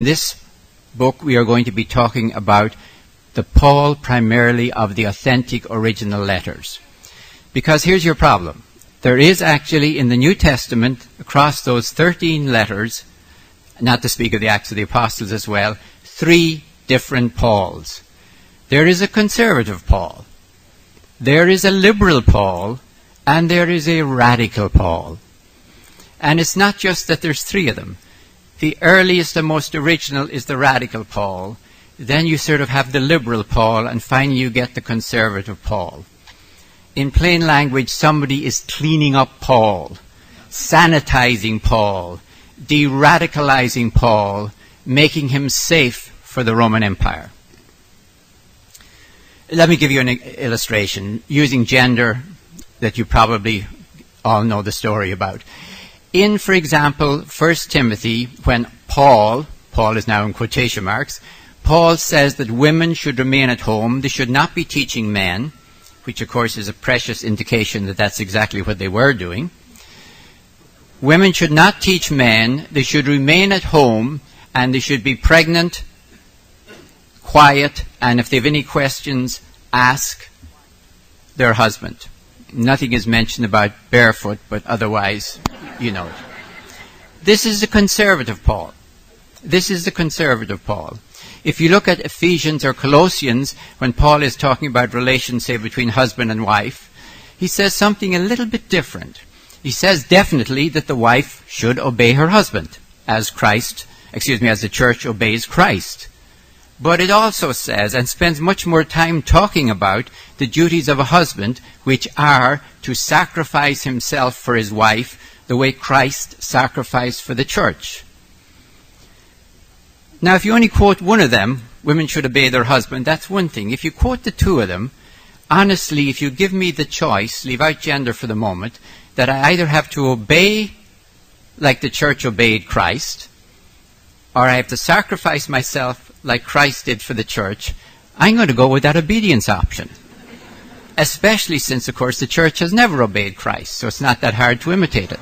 In this book, we are going to be talking about the Paul primarily of the authentic original letters. Because here's your problem. There is actually in the New Testament, across those 13 letters, not to speak of the Acts of the Apostles as well, 3 different Pauls. There is a conservative Paul, there is a liberal Paul, and there is a radical Paul. And it's not just that there's 3 of them. The earliest and most original is the radical Paul. Then you sort of have the liberal Paul, and finally you get the conservative Paul. In plain language, somebody is cleaning up Paul, sanitizing Paul, de-radicalizing Paul, making him safe for the Roman Empire. Let me give you an illustration using gender that you probably all know the story about. In, for example, 1 Timothy, when Paul is now in quotation marks, Paul says that women should remain at home. They should not be teaching men, which of course is a precious indication that that's exactly what they were doing. Women should not teach men. They should remain at home, and they should be pregnant, quiet, and if they have any questions, ask their husband. Nothing is mentioned about barefoot, but otherwise, you know it. This is the conservative Paul. This is the conservative Paul. If you look at Ephesians or Colossians, when Paul is talking about relations, say, between husband and wife, he says something a little bit different. He says definitely that the wife should obey her husband, as the church obeys Christ. But it also says, and spends much more time talking about, the duties of a husband, which are to sacrifice himself for his wife, the way Christ sacrificed for the church. Now, if you only quote one of them, women should obey their husband, that's one thing. If you quote the 2 of them, honestly, if you give me the choice, leave out gender for the moment, that I either have to obey like the church obeyed Christ, or I have to sacrifice myself like Christ did for the church, I'm going to go with that obedience option. Especially since, of course, the church has never obeyed Christ, so it's not that hard to imitate it.